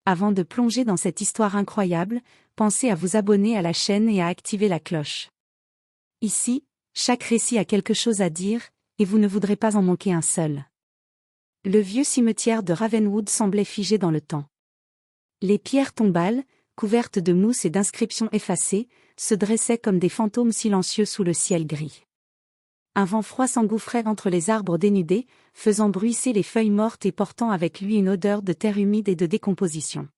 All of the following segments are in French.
Avant de plonger dans cette histoire incroyable, pensez à vous abonner à la chaîne et à activer la cloche. Ici, chaque récit a quelque chose à dire, et vous ne voudrez pas en manquer un seul. Le vieux cimetière de Ravenwood semblait figé dans le temps. Les pierres tombales, couvertes de mousse et d'inscriptions effacées, se dressaient comme des fantômes silencieux sous le ciel gris. Un vent froid s'engouffrait entre les arbres dénudés, faisant bruisser les feuilles mortes et portant avec lui une odeur de terre humide et de décomposition.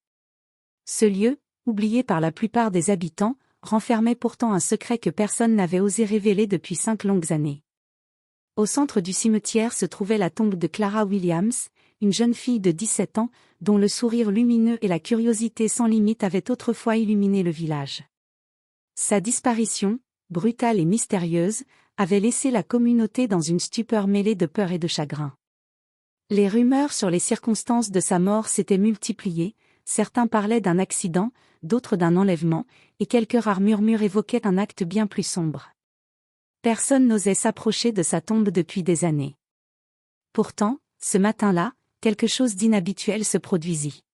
Ce lieu, oublié par la plupart des habitants, renfermait pourtant un secret que personne n'avait osé révéler depuis 5 longues années. Au centre du cimetière se trouvait la tombe de Clara Williams, une jeune fille de 17 ans, dont le sourire lumineux et la curiosité sans limite avaient autrefois illuminé le village. Sa disparition, brutale et mystérieuse, avait laissé la communauté dans une stupeur mêlée de peur et de chagrin. Les rumeurs sur les circonstances de sa mort s'étaient multipliées, certains parlaient d'un accident, d'autres d'un enlèvement, et quelques rares murmures évoquaient un acte bien plus sombre. Personne n'osait s'approcher de sa tombe depuis des années. Pourtant, ce matin-là, quelque chose d'inhabituel se produisit.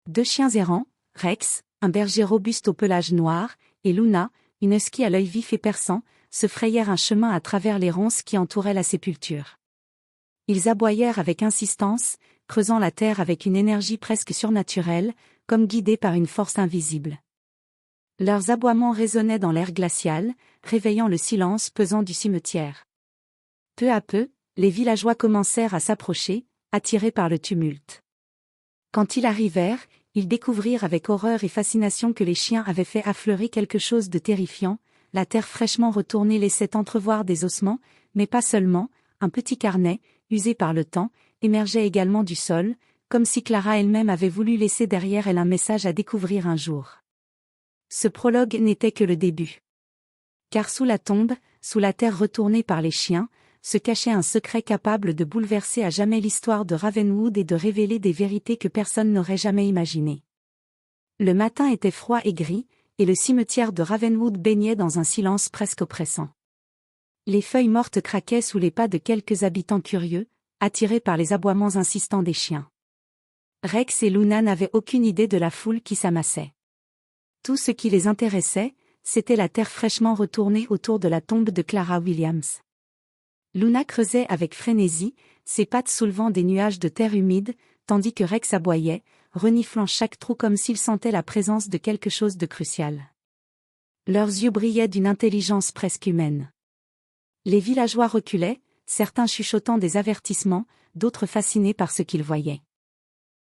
2 chiens errants, Rex, un berger robuste au pelage noir, et Luna, une husky à l'œil vif et perçant, se frayèrent un chemin à travers les ronces qui entouraient la sépulture. Ils aboyèrent avec insistance, creusant la terre avec une énergie presque surnaturelle, comme guidés par une force invisible. Leurs aboiements résonnaient dans l'air glacial, réveillant le silence pesant du cimetière. Peu à peu, les villageois commencèrent à s'approcher, attirés par le tumulte. Quand ils arrivèrent, ils découvrirent avec horreur et fascination que les chiens avaient fait affleurer quelque chose de terrifiant. La terre fraîchement retournée laissait entrevoir des ossements, mais pas seulement, un petit carnet, usé par le temps, émergeait également du sol, comme si Clara elle-même avait voulu laisser derrière elle un message à découvrir un jour. Ce prologue n'était que le début. Car sous la tombe, sous la terre retournée par les chiens, se cachait un secret capable de bouleverser à jamais l'histoire de Ravenwood et de révéler des vérités que personne n'aurait jamais imaginées. Le matin était froid et gris, et le cimetière de Ravenwood baignait dans un silence presque oppressant. Les feuilles mortes craquaient sous les pas de quelques habitants curieux, attirés par les aboiements insistants des chiens. Rex et Luna n'avaient aucune idée de la foule qui s'amassait. Tout ce qui les intéressait, c'était la terre fraîchement retournée autour de la tombe de Clara Williams. Luna creusait avec frénésie, ses pattes soulevant des nuages de terre humide, tandis que Rex aboyait, reniflant chaque trou comme s'il sentait la présence de quelque chose de crucial. Leurs yeux brillaient d'une intelligence presque humaine. Les villageois reculaient, certains chuchotant des avertissements, d'autres fascinés par ce qu'ils voyaient.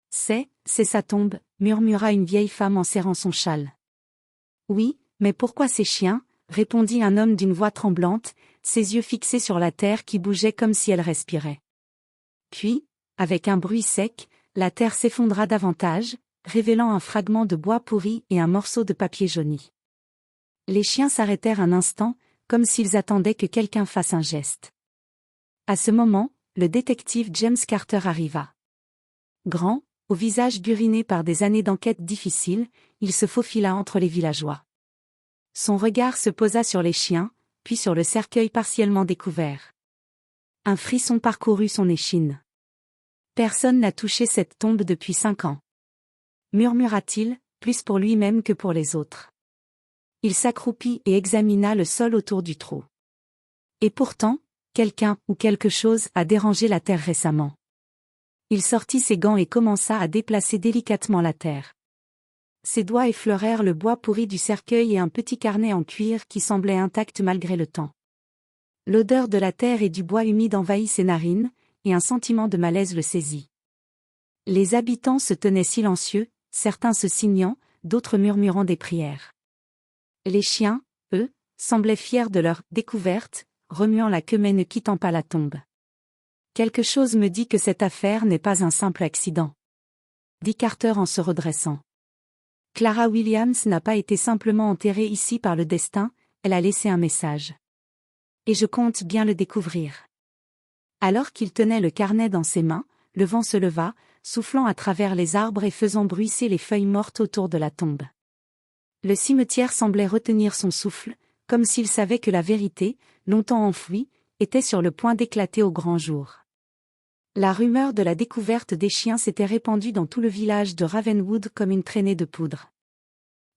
C'est sa tombe, murmura une vieille femme en serrant son châle. Oui, mais pourquoi ces chiens, répondit un homme d'une voix tremblante, ses yeux fixés sur la terre qui bougeait comme si elle respirait. Puis, avec un bruit sec, la terre s'effondra davantage, révélant un fragment de bois pourri et un morceau de papier jauni. Les chiens s'arrêtèrent un instant, comme s'ils attendaient que quelqu'un fasse un geste. À ce moment, le détective James Carter arriva. Grand, au visage buriné par des années d'enquête difficiles, il se faufila entre les villageois. Son regard se posa sur les chiens, puis sur le cercueil partiellement découvert. Un frisson parcourut son échine. Personne n'a touché cette tombe depuis 5 ans. Murmura-t-il, plus pour lui-même que pour les autres. Il s'accroupit et examina le sol autour du trou. Et pourtant, quelqu'un ou quelque chose a dérangé la terre récemment. Il sortit ses gants et commença à déplacer délicatement la terre. Ses doigts effleurèrent le bois pourri du cercueil et un petit carnet en cuir qui semblait intact malgré le temps. L'odeur de la terre et du bois humide envahit ses narines, et un sentiment de malaise le saisit. Les habitants se tenaient silencieux, certains se signant, d'autres murmurant des prières. Les chiens, eux, semblaient fiers de leur découverte, remuant la queue mais ne quittant pas la tombe. Quelque chose me dit que cette affaire n'est pas un simple accident, dit Carter en se redressant. Clara Williams n'a pas été simplement enterrée ici par le destin, elle a laissé un message. Et je compte bien le découvrir. Alors qu'il tenait le carnet dans ses mains, le vent se leva, soufflant à travers les arbres et faisant bruisser les feuilles mortes autour de la tombe. Le cimetière semblait retenir son souffle, comme s'il savait que la vérité, longtemps enfouie, était sur le point d'éclater au grand jour. La rumeur de la découverte des chiens s'était répandue dans tout le village de Ravenwood comme une traînée de poudre.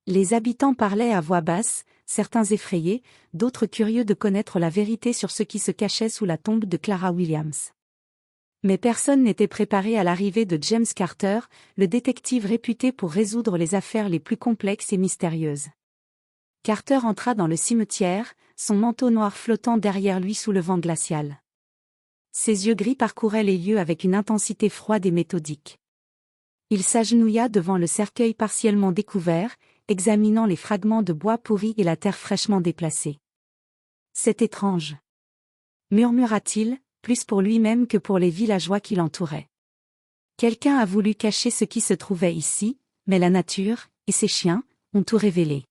Les habitants parlaient à voix basse, certains effrayés, d'autres curieux de connaître la vérité sur ce qui se cachait sous la tombe de Clara Williams. Mais personne n'était préparé à l'arrivée de James Carter, le détective réputé pour résoudre les affaires les plus complexes et mystérieuses. Carter entra dans le cimetière, son manteau noir flottant derrière lui sous le vent glacial. Ses yeux gris parcouraient les lieux avec une intensité froide et méthodique. Il s'agenouilla devant le cercueil partiellement découvert, examinant les fragments de bois pourris et la terre fraîchement déplacée. « C'est étrange », murmura-t-il, plus pour lui-même que pour les villageois qui l'entouraient. Quelqu'un a voulu cacher ce qui se trouvait ici, mais la nature, et ses chiens, ont tout révélé.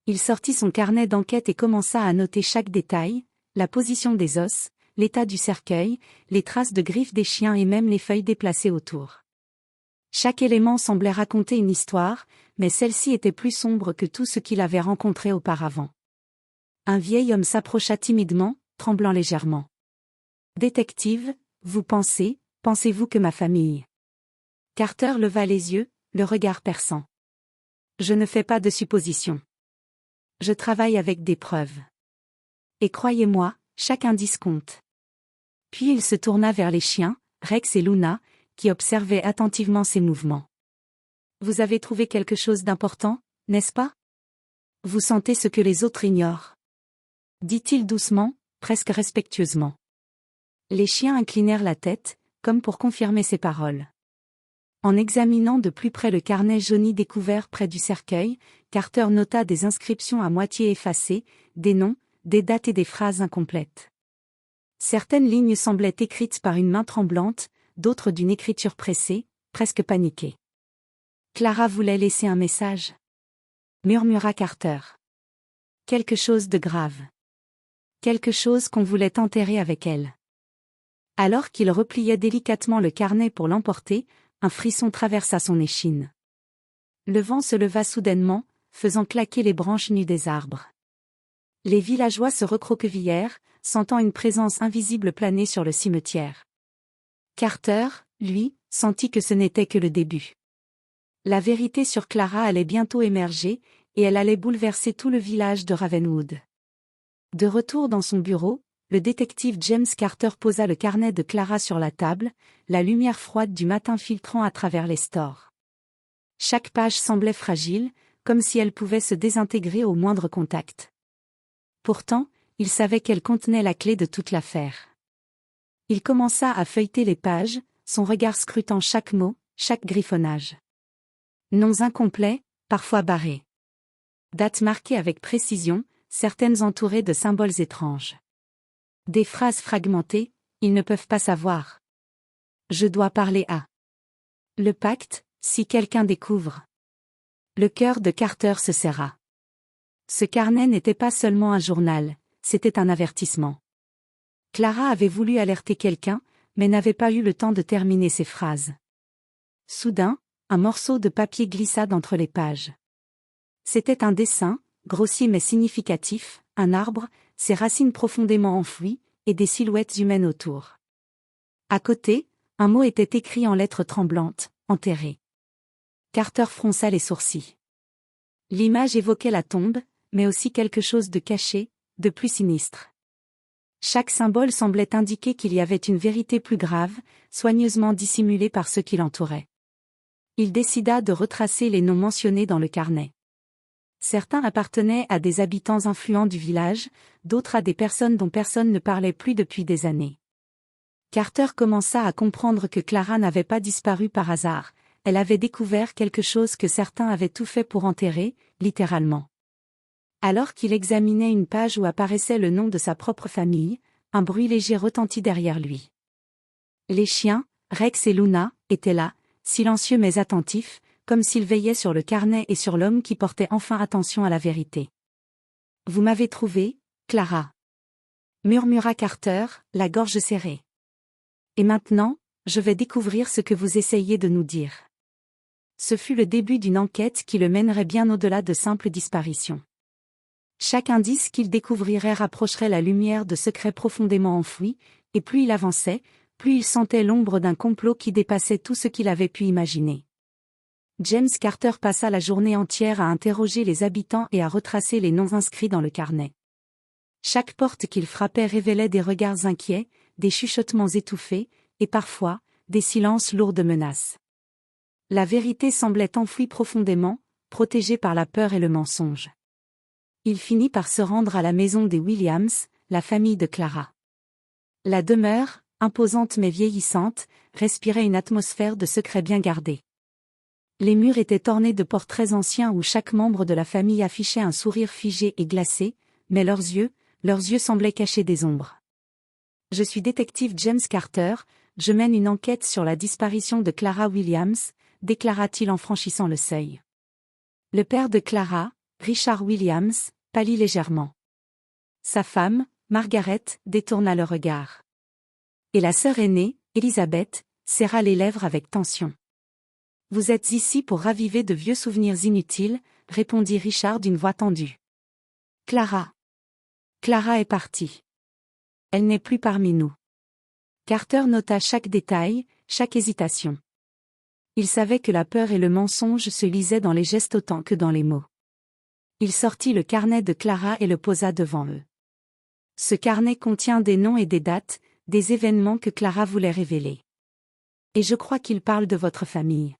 Il sortit son carnet d'enquête et commença à noter chaque détail, la position des os, l'état du cercueil, les traces de griffes des chiens et même les feuilles déplacées autour. Chaque élément semblait raconter une histoire, mais celle-ci était plus sombre que tout ce qu'il avait rencontré auparavant. Un vieil homme s'approcha timidement, tremblant légèrement. « Détective, pensez-vous que ma famille… » Carter leva les yeux, le regard perçant. « Je ne fais pas de suppositions. Je travaille avec des preuves. Et croyez-moi, chaque indice compte. » Puis il se tourna vers les chiens, Rex et Luna, qui observaient attentivement ses mouvements. « Vous avez trouvé quelque chose d'important, n'est-ce pas? Vous sentez ce que les autres ignorent. » dit-il doucement, presque respectueusement. Les chiens inclinèrent la tête, comme pour confirmer ses paroles. En examinant de plus près le carnet jauni découvert près du cercueil, Carter nota des inscriptions à moitié effacées, des noms, des dates et des phrases incomplètes. Certaines lignes semblaient écrites par une main tremblante, d'autres d'une écriture pressée, presque paniquée. Clara voulait laisser un message, murmura Carter. Quelque chose de grave. Quelque chose qu'on voulait enterrer avec elle. Alors qu'il repliait délicatement le carnet pour l'emporter, un frisson traversa son échine. Le vent se leva soudainement, faisant claquer les branches nues des arbres. Les villageois se recroquevillèrent, sentant une présence invisible planer sur le cimetière. Carter, lui, sentit que ce n'était que le début. La vérité sur Clara allait bientôt émerger, et elle allait bouleverser tout le village de Ravenwood. De retour dans son bureau, le détective James Carter posa le carnet de Clara sur la table, la lumière froide du matin filtrant à travers les stores. Chaque page semblait fragile, comme si elle pouvait se désintégrer au moindre contact. Pourtant, il savait qu'elle contenait la clé de toute l'affaire. Il commença à feuilleter les pages, son regard scrutant chaque mot, chaque griffonnage. Noms incomplets, parfois barrés. Dates marquées avec précision, certaines entourées de symboles étranges. Des phrases fragmentées, ils ne peuvent pas savoir. Je dois parler à. Le pacte, si quelqu'un découvre. Le cœur de Carter se serra. Ce carnet n'était pas seulement un journal, c'était un avertissement. Clara avait voulu alerter quelqu'un, mais n'avait pas eu le temps de terminer ses phrases. Soudain, un morceau de papier glissa d'entre les pages. C'était un dessin, grossier mais significatif, un arbre, ses racines profondément enfouies, et des silhouettes humaines autour. À côté, un mot était écrit en lettres tremblantes, enterré. Carter fronça les sourcils. L'image évoquait la tombe, mais aussi quelque chose de caché, de plus sinistre. Chaque symbole semblait indiquer qu'il y avait une vérité plus grave, soigneusement dissimulée par ceux qui l'entouraient. Il décida de retracer les noms mentionnés dans le carnet. Certains appartenaient à des habitants influents du village, d'autres à des personnes dont personne ne parlait plus depuis des années. Carter commença à comprendre que Clara n'avait pas disparu par hasard, elle avait découvert quelque chose que certains avaient tout fait pour enterrer, littéralement. Alors qu'il examinait une page où apparaissait le nom de sa propre famille, un bruit léger retentit derrière lui. Les chiens, Rex et Luna, étaient là, silencieux mais attentifs, comme s'ils veillaient sur le carnet et sur l'homme qui portait enfin attention à la vérité. « Vous m'avez trouvé, Clara » murmura Carter, la gorge serrée. « Et maintenant, je vais découvrir ce que vous essayez de nous dire. » Ce fut le début d'une enquête qui le mènerait bien au-delà de simples disparitions. Chaque indice qu'il découvrirait rapprocherait la lumière de secrets profondément enfouis, et plus il avançait, plus il sentait l'ombre d'un complot qui dépassait tout ce qu'il avait pu imaginer. James Carter passa la journée entière à interroger les habitants et à retracer les noms inscrits dans le carnet. Chaque porte qu'il frappait révélait des regards inquiets, des chuchotements étouffés, et parfois, des silences lourds de menaces. La vérité semblait enfouie profondément, protégée par la peur et le mensonge. Il finit par se rendre à la maison des Williams, la famille de Clara. La demeure, imposante mais vieillissante, respirait une atmosphère de secret bien gardé. Les murs étaient ornés de portraits anciens où chaque membre de la famille affichait un sourire figé et glacé, mais leurs yeux semblaient cacher des ombres. « Je suis détective James Carter, je mène une enquête sur la disparition de Clara Williams », déclara-t-il en franchissant le seuil. Le père de Clara, Richard Williams, pâlit légèrement. Sa femme, Margaret, détourna le regard. Et la sœur aînée, Elizabeth, serra les lèvres avec tension. « Vous êtes ici pour raviver de vieux souvenirs inutiles, » répondit Richard d'une voix tendue. « Clara est partie. Elle n'est plus parmi nous. » Carter nota chaque détail, chaque hésitation. Il savait que la peur et le mensonge se lisaient dans les gestes autant que dans les mots. Il sortit le carnet de Clara et le posa devant eux. Ce carnet contient des noms et des dates, des événements que Clara voulait révéler. Et je crois qu'il parle de votre famille.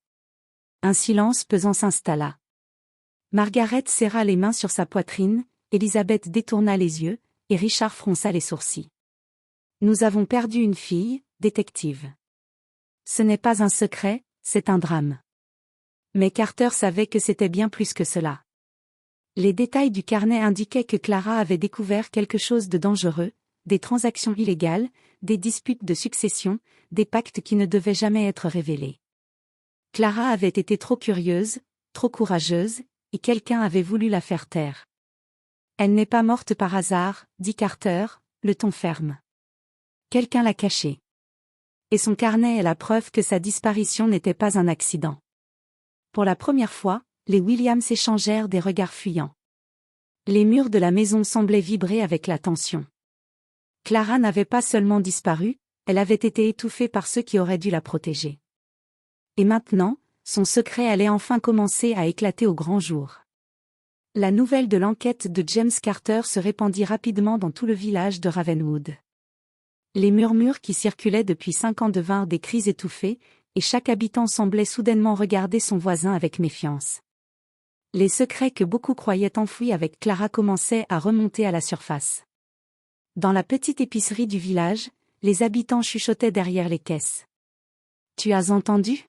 Un silence pesant s'installa. Margaret serra les mains sur sa poitrine, Elizabeth détourna les yeux, et Richard fronça les sourcils. Nous avons perdu une fille, détective. Ce n'est pas un secret, c'est un drame. Mais Carter savait que c'était bien plus que cela. Les détails du carnet indiquaient que Clara avait découvert quelque chose de dangereux, des transactions illégales, des disputes de succession, des pactes qui ne devaient jamais être révélés. Clara avait été trop curieuse, trop courageuse, et quelqu'un avait voulu la faire taire. Elle n'est pas morte par hasard, dit Carter, le ton ferme. Quelqu'un l'a cachée. Et son carnet est la preuve que sa disparition n'était pas un accident. Pour la première fois, les Williams échangèrent des regards fuyants. Les murs de la maison semblaient vibrer avec la tension. Clara n'avait pas seulement disparu, elle avait été étouffée par ceux qui auraient dû la protéger. Et maintenant, son secret allait enfin commencer à éclater au grand jour. La nouvelle de l'enquête de James Carter se répandit rapidement dans tout le village de Ravenwood. Les murmures qui circulaient depuis 5 ans devinrent des cris étouffés, et chaque habitant semblait soudainement regarder son voisin avec méfiance. Les secrets que beaucoup croyaient enfouis avec Clara commençaient à remonter à la surface. Dans la petite épicerie du village, les habitants chuchotaient derrière les caisses. « Tu as entendu ?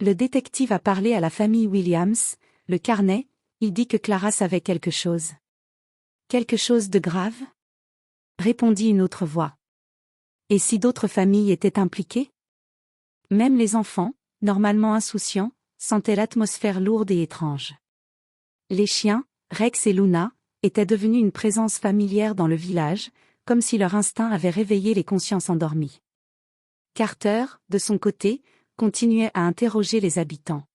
Le détective a parlé à la famille Williams, le carnet, il dit que Clara savait quelque chose. » « Quelque chose de grave ? » répondit une autre voix. Et si d'autres familles étaient impliquées ? Même les enfants, normalement insouciants, sentaient l'atmosphère lourde et étrange. Les chiens, Rex et Luna, étaient devenus une présence familière dans le village, comme si leur instinct avait réveillé les consciences endormies. Carter, de son côté, continuait à interroger les habitants.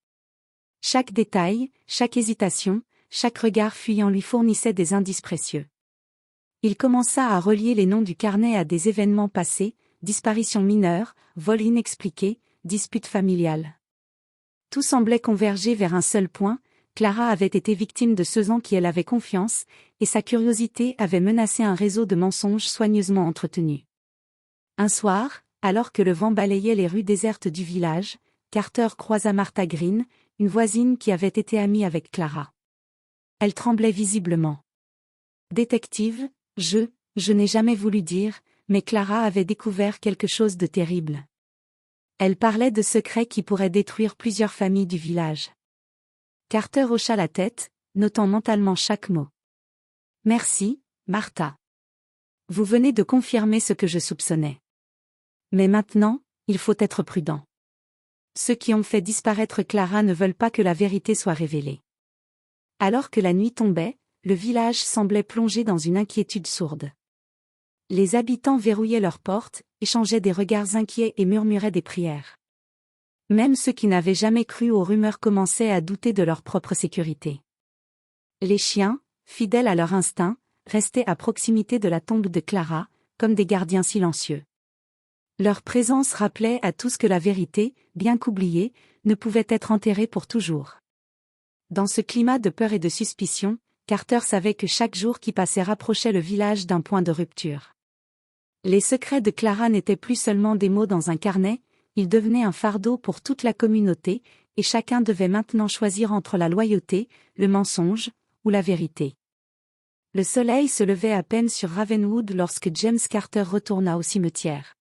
Chaque détail, chaque hésitation, chaque regard fuyant lui fournissait des indices précieux. Il commença à relier les noms du carnet à des événements passés, disparitions mineures, vols inexpliqués, disputes familiales. Tout semblait converger vers un seul point, Clara avait été victime de ceux en qui elle avait confiance, et sa curiosité avait menacé un réseau de mensonges soigneusement entretenus. Un soir, alors que le vent balayait les rues désertes du village, Carter croisa Martha Green, une voisine qui avait été amie avec Clara. Elle tremblait visiblement. « Détective, je n'ai jamais voulu dire, mais Clara avait découvert quelque chose de terrible. » Elle parlait de secrets qui pourraient détruire plusieurs familles du village. Carter hocha la tête, notant mentalement chaque mot. « Merci, Martha. Vous venez de confirmer ce que je soupçonnais. Mais maintenant, il faut être prudent. Ceux qui ont fait disparaître Clara ne veulent pas que la vérité soit révélée. » Alors que la nuit tombait, le village semblait plongé dans une inquiétude sourde. Les habitants verrouillaient leurs portes, échangeaient des regards inquiets et murmuraient des prières. Même ceux qui n'avaient jamais cru aux rumeurs commençaient à douter de leur propre sécurité. Les chiens, fidèles à leur instinct, restaient à proximité de la tombe de Clara, comme des gardiens silencieux. Leur présence rappelait à tous que la vérité, bien qu'oubliée, ne pouvait être enterrée pour toujours. Dans ce climat de peur et de suspicion, Carter savait que chaque jour qui passait rapprochait le village d'un point de rupture. Les secrets de Clara n'étaient plus seulement des mots dans un carnet, ils devenaient un fardeau pour toute la communauté, et chacun devait maintenant choisir entre la loyauté, le mensonge, ou la vérité. Le soleil se levait à peine sur Ravenwood lorsque James Carter retourna au cimetière.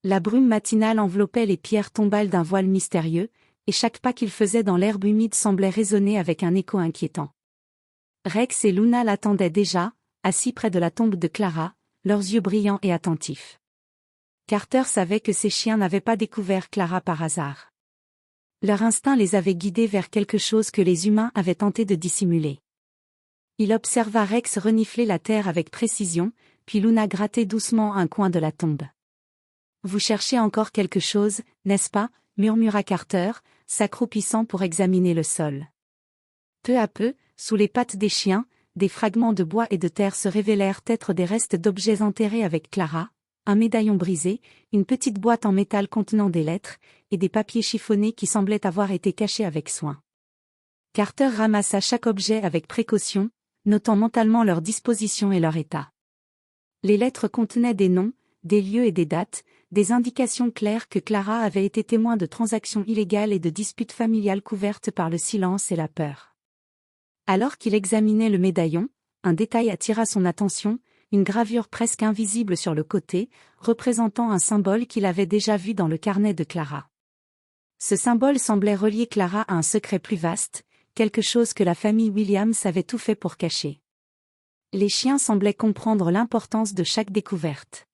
La brume matinale enveloppait les pierres tombales d'un voile mystérieux, et chaque pas qu'il faisait dans l'herbe humide semblait résonner avec un écho inquiétant. Rex et Luna l'attendaient déjà, assis près de la tombe de Clara, leurs yeux brillants et attentifs. Carter savait que ces chiens n'avaient pas découvert Clara par hasard. Leur instinct les avait guidés vers quelque chose que les humains avaient tenté de dissimuler. Il observa Rex renifler la terre avec précision, puis Luna gratter doucement un coin de la tombe. « Vous cherchez encore quelque chose, n'est-ce pas ?» murmura Carter, s'accroupissant pour examiner le sol. Peu à peu, sous les pattes des chiens, des fragments de bois et de terre se révélèrent être des restes d'objets enterrés avec Clara, un médaillon brisé, une petite boîte en métal contenant des lettres, et des papiers chiffonnés qui semblaient avoir été cachés avec soin. Carter ramassa chaque objet avec précaution, notant mentalement leur disposition et leur état. Les lettres contenaient des noms, des lieux et des dates, des indications claires que Clara avait été témoin de transactions illégales et de disputes familiales couvertes par le silence et la peur. Alors qu'il examinait le médaillon, un détail attira son attention, une gravure presque invisible sur le côté, représentant un symbole qu'il avait déjà vu dans le carnet de Clara. Ce symbole semblait relier Clara à un secret plus vaste, quelque chose que la famille Williams avait tout fait pour cacher. Les chiens semblaient comprendre l'importance de chaque découverte.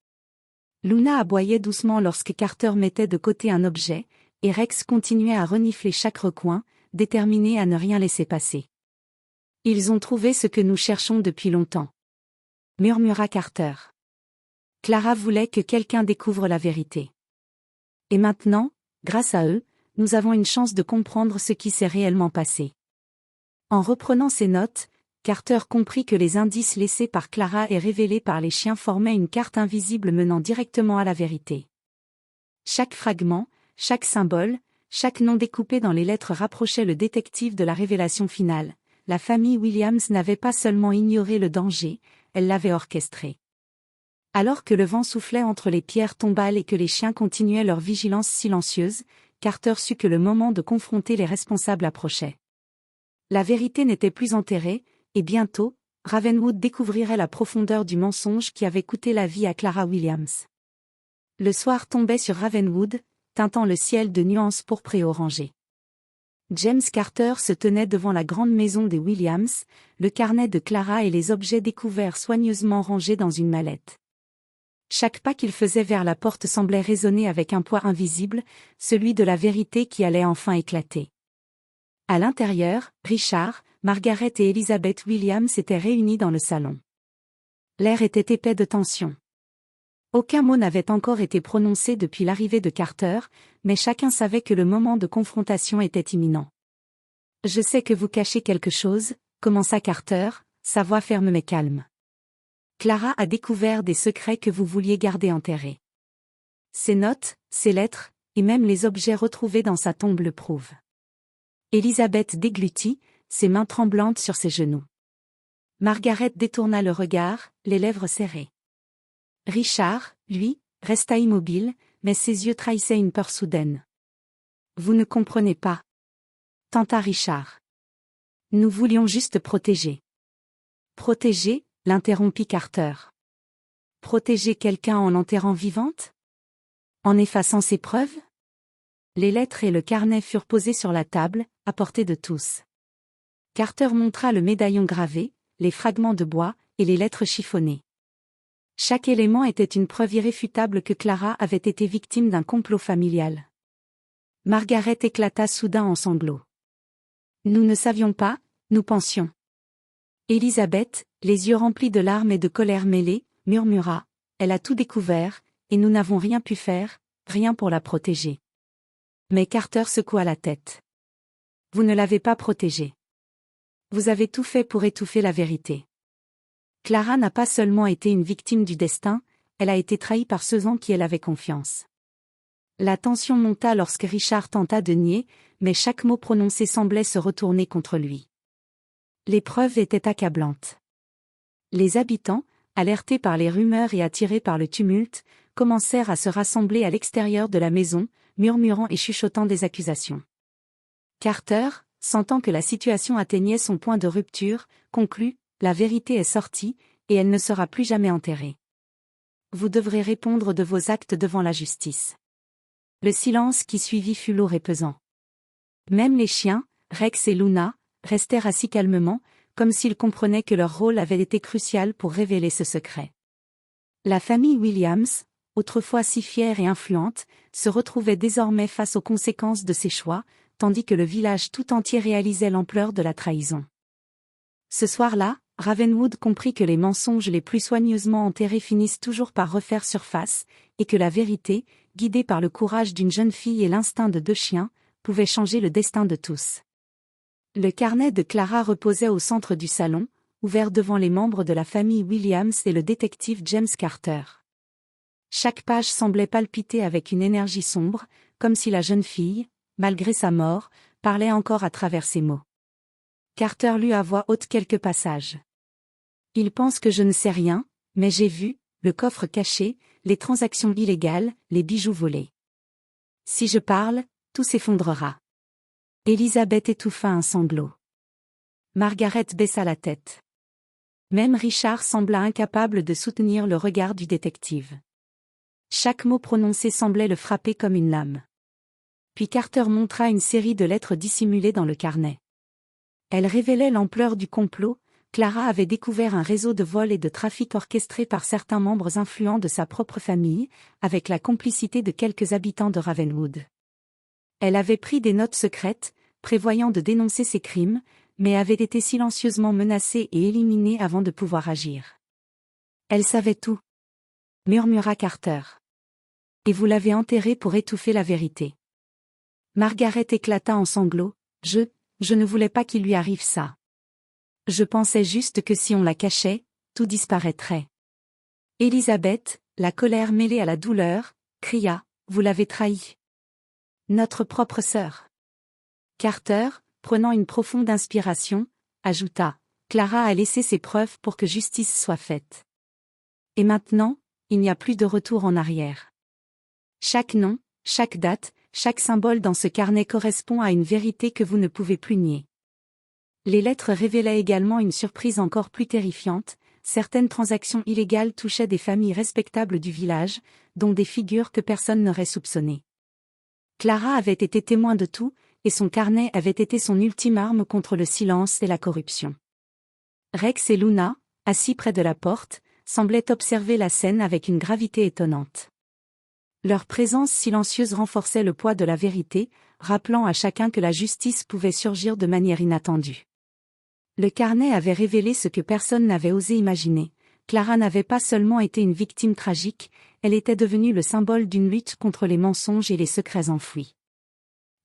Luna aboyait doucement lorsque Carter mettait de côté un objet, et Rex continuait à renifler chaque recoin, déterminé à ne rien laisser passer. « Ils ont trouvé ce que nous cherchons depuis longtemps. » murmura Carter. Clara voulait que quelqu'un découvre la vérité. Et maintenant, grâce à eux, nous avons une chance de comprendre ce qui s'est réellement passé. En reprenant ses notes, Carter comprit que les indices laissés par Clara et révélés par les chiens formaient une carte invisible menant directement à la vérité. Chaque fragment, chaque symbole, chaque nom découpé dans les lettres rapprochait le détective de la révélation finale. La famille Williams n'avait pas seulement ignoré le danger, elle l'avait orchestré. Alors que le vent soufflait entre les pierres tombales et que les chiens continuaient leur vigilance silencieuse, Carter sut que le moment de confronter les responsables approchait. La vérité n'était plus enterrée, et bientôt, Ravenwood découvrirait la profondeur du mensonge qui avait coûté la vie à Clara Williams. Le soir tombait sur Ravenwood, teintant le ciel de nuances pourprées et orangées. James Carter se tenait devant la grande maison des Williams, le carnet de Clara et les objets découverts soigneusement rangés dans une mallette. Chaque pas qu'il faisait vers la porte semblait résonner avec un poids invisible, celui de la vérité qui allait enfin éclater. À l'intérieur, Richard, Margaret et Elizabeth Williams étaient réunis dans le salon. L'air était épais de tension. Aucun mot n'avait encore été prononcé depuis l'arrivée de Carter, mais chacun savait que le moment de confrontation était imminent. « Je sais que vous cachez quelque chose », commença Carter, sa voix ferme mais calme. « Clara a découvert des secrets que vous vouliez garder enterrés. Ses notes, ses lettres, et même les objets retrouvés dans sa tombe le prouvent. » Elizabeth déglutit, ses mains tremblantes sur ses genoux. Margaret détourna le regard, les lèvres serrées. Richard, lui, resta immobile, mais ses yeux trahissaient une peur soudaine. « Vous ne comprenez pas. » tenta Richard. « Nous voulions juste protéger. »« Protéger » l'interrompit Carter. « Protéger quelqu'un en l'enterrant vivante ? En effaçant ses preuves ?» Les lettres et le carnet furent posés sur la table, à portée de tous. Carter montra le médaillon gravé, les fragments de bois, et les lettres chiffonnées. Chaque élément était une preuve irréfutable que Clara avait été victime d'un complot familial. Margaret éclata soudain en sanglots. « Nous ne savions pas, nous pensions. » Elizabeth, les yeux remplis de larmes et de colère mêlées, murmura, « Elle a tout découvert, et nous n'avons rien pu faire, rien pour la protéger. » Mais Carter secoua la tête. « Vous ne l'avez pas protégée. Vous avez tout fait pour étouffer la vérité. Clara n'a pas seulement été une victime du destin, elle a été trahie par ceux en qui elle avait confiance. La tension monta lorsque Richard tenta de nier, mais chaque mot prononcé semblait se retourner contre lui. Les preuves étaient accablantes. Les habitants, alertés par les rumeurs et attirés par le tumulte, commencèrent à se rassembler à l'extérieur de la maison, murmurant et chuchotant des accusations. Carter, sentant que la situation atteignait son point de rupture, conclut : « La vérité est sortie, et elle ne sera plus jamais enterrée. Vous devrez répondre de vos actes devant la justice. » Le silence qui suivit fut lourd et pesant. Même les chiens, Rex et Luna, restèrent assis calmement, comme s'ils comprenaient que leur rôle avait été crucial pour révéler ce secret. La famille Williams, autrefois si fière et influente, se retrouvait désormais face aux conséquences de ses choix, tandis que le village tout entier réalisait l'ampleur de la trahison. Ce soir-là, Ravenwood comprit que les mensonges les plus soigneusement enterrés finissent toujours par refaire surface, et que la vérité, guidée par le courage d'une jeune fille et l'instinct de deux chiens, pouvait changer le destin de tous. Le carnet de Clara reposait au centre du salon, ouvert devant les membres de la famille Williams et le détective James Carter. Chaque page semblait palpiter avec une énergie sombre, comme si la jeune fille, malgré sa mort, parlait encore à travers ses mots. Carter lut à voix haute quelques passages. « Il pense que je ne sais rien, mais j'ai vu, le coffre caché, les transactions illégales, les bijoux volés. Si je parle, tout s'effondrera. » Elisabeth étouffa un sanglot. Margaret baissa la tête. Même Richard sembla incapable de soutenir le regard du détective. Chaque mot prononcé semblait le frapper comme une lame. Puis Carter montra une série de lettres dissimulées dans le carnet. Elles révélaient l'ampleur du complot. Clara avait découvert un réseau de vols et de trafic orchestré par certains membres influents de sa propre famille, avec la complicité de quelques habitants de Ravenwood. Elle avait pris des notes secrètes, prévoyant de dénoncer ces crimes, mais avait été silencieusement menacée et éliminée avant de pouvoir agir. « Elle savait tout », murmura Carter. « Et vous l'avez enterrée pour étouffer la vérité. » Margaret éclata en sanglots. « Je ne voulais pas qu'il lui arrive ça. Je pensais juste que si on la cachait, tout disparaîtrait. » Elisabeth, la colère mêlée à la douleur, cria : « Vous l'avez trahie. Notre propre sœur. » Carter, prenant une profonde inspiration, ajouta : « Clara a laissé ses preuves pour que justice soit faite. Et maintenant, il n'y a plus de retour en arrière. Chaque nom, chaque date, chaque symbole dans ce carnet correspond à une vérité que vous ne pouvez plus nier. » Les lettres révélaient également une surprise encore plus terrifiante. Certaines transactions illégales touchaient des familles respectables du village, dont des figures que personne n'aurait soupçonnées. Clara avait été témoin de tout, et son carnet avait été son ultime arme contre le silence et la corruption. Rex et Luna, assis près de la porte, semblaient observer la scène avec une gravité étonnante. Leur présence silencieuse renforçait le poids de la vérité, rappelant à chacun que la justice pouvait surgir de manière inattendue. Le carnet avait révélé ce que personne n'avait osé imaginer. Clara n'avait pas seulement été une victime tragique, elle était devenue le symbole d'une lutte contre les mensonges et les secrets enfouis.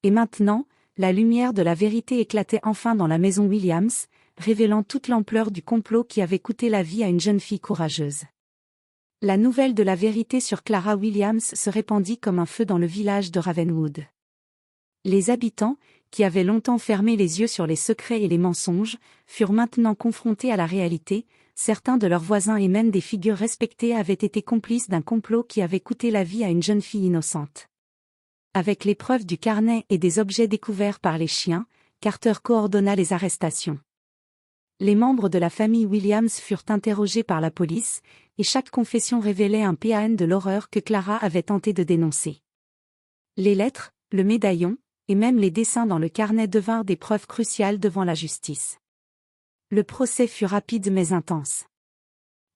Et maintenant, la lumière de la vérité éclatait enfin dans la maison Williams, révélant toute l'ampleur du complot qui avait coûté la vie à une jeune fille courageuse. La nouvelle de la vérité sur Clara Williams se répandit comme un feu dans le village de Ravenwood. Les habitants, qui avaient longtemps fermé les yeux sur les secrets et les mensonges, furent maintenant confrontés à la réalité. Certains de leurs voisins et même des figures respectées avaient été complices d'un complot qui avait coûté la vie à une jeune fille innocente. Avec les preuves du carnet et des objets découverts par les chiens, Carter coordonna les arrestations. Les membres de la famille Williams furent interrogés par la police, et chaque confession révélait un PAN de l'horreur que Clara avait tenté de dénoncer. Les lettres, le médaillon, et même les dessins dans le carnet devinrent des preuves cruciales devant la justice. Le procès fut rapide mais intense.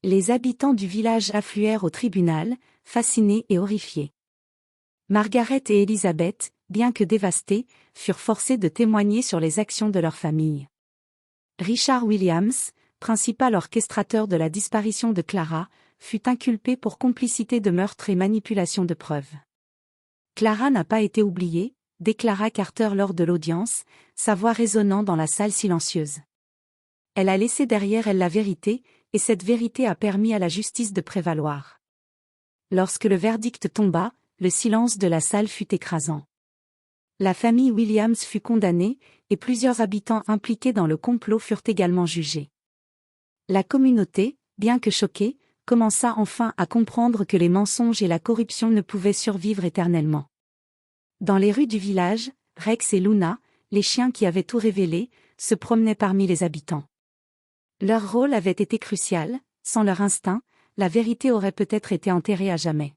Les habitants du village affluèrent au tribunal, fascinés et horrifiés. Margaret et Elisabeth, bien que dévastées, furent forcées de témoigner sur les actions de leur famille. Richard Williams, principal orchestrateur de la disparition de Clara, fut inculpé pour complicité de meurtre et manipulation de preuves. Clara n'a pas été oubliée, déclara Carter lors de l'audience, sa voix résonnant dans la salle silencieuse. Elle a laissé derrière elle la vérité, et cette vérité a permis à la justice de prévaloir. Lorsque le verdict tomba, le silence de la salle fut écrasant. La famille Williams fut condamnée, et plusieurs habitants impliqués dans le complot furent également jugés. La communauté, bien que choquée, commença enfin à comprendre que les mensonges et la corruption ne pouvaient survivre éternellement. Dans les rues du village, Rex et Luna, les chiens qui avaient tout révélé, se promenaient parmi les habitants. Leur rôle avait été crucial, sans leur instinct, la vérité aurait peut-être été enterrée à jamais.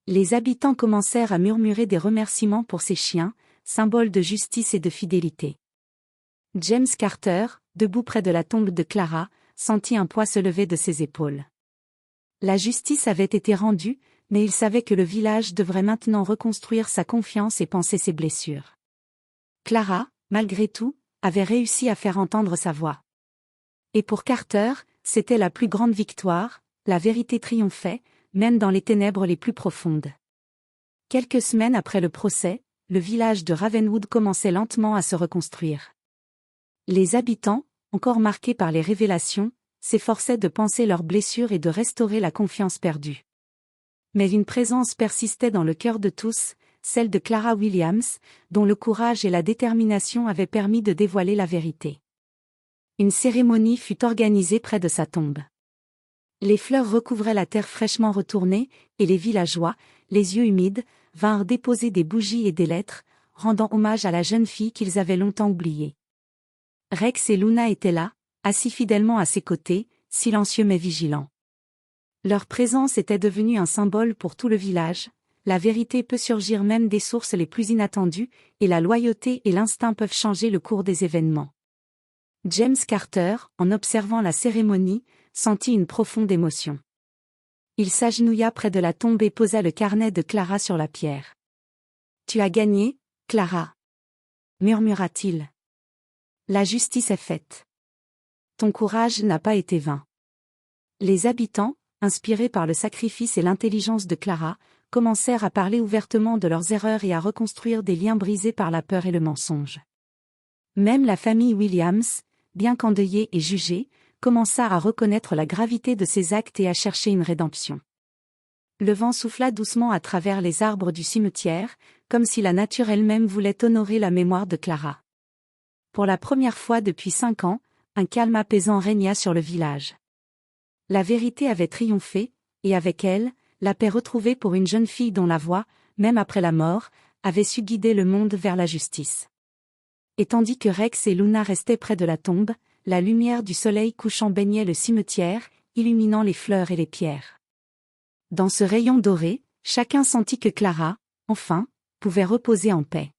Les habitants commencèrent à murmurer des remerciements pour ces chiens, symboles de justice et de fidélité. James Carter, debout près de la tombe de Clara, sentit un poids se lever de ses épaules. La justice avait été rendue, mais il savait que le village devrait maintenant reconstruire sa confiance et panser ses blessures. Clara, malgré tout, avait réussi à faire entendre sa voix. Et pour Carter, c'était la plus grande victoire, la vérité triomphait, même dans les ténèbres les plus profondes. Quelques semaines après le procès, le village de Ravenwood commençait lentement à se reconstruire. Les habitants, encore marqués par les révélations, s'efforçaient de panser leurs blessures et de restaurer la confiance perdue. Mais une présence persistait dans le cœur de tous, celle de Clara Williams, dont le courage et la détermination avaient permis de dévoiler la vérité. Une cérémonie fut organisée près de sa tombe. Les fleurs recouvraient la terre fraîchement retournée, et les villageois, les yeux humides, vinrent déposer des bougies et des lettres, rendant hommage à la jeune fille qu'ils avaient longtemps oubliée. Rex et Luna étaient là, assis fidèlement à ses côtés, silencieux mais vigilants. Leur présence était devenue un symbole pour tout le village. La vérité peut surgir même des sources les plus inattendues, et la loyauté et l'instinct peuvent changer le cours des événements. James Carter, en observant la cérémonie, sentit une profonde émotion. Il s'agenouilla près de la tombe et posa le carnet de Clara sur la pierre. « Tu as gagné, Clara » murmura-t-il. « La justice est faite. Ton courage n'a pas été vain. » Les habitants, inspirés par le sacrifice et l'intelligence de Clara, commencèrent à parler ouvertement de leurs erreurs et à reconstruire des liens brisés par la peur et le mensonge. Même la famille Williams, bien qu'endeuillée et jugée, commença à reconnaître la gravité de ses actes et à chercher une rédemption. Le vent souffla doucement à travers les arbres du cimetière, comme si la nature elle-même voulait honorer la mémoire de Clara. Pour la première fois depuis 5 ans, un calme apaisant régna sur le village. La vérité avait triomphé, et avec elle, la paix retrouvée pour une jeune fille dont la voix, même après la mort, avait su guider le monde vers la justice. Et tandis que Rex et Luna restaient près de la tombe, la lumière du soleil couchant baignait le cimetière, illuminant les fleurs et les pierres. Dans ce rayon doré, chacun sentit que Clara, enfin, pouvait reposer en paix.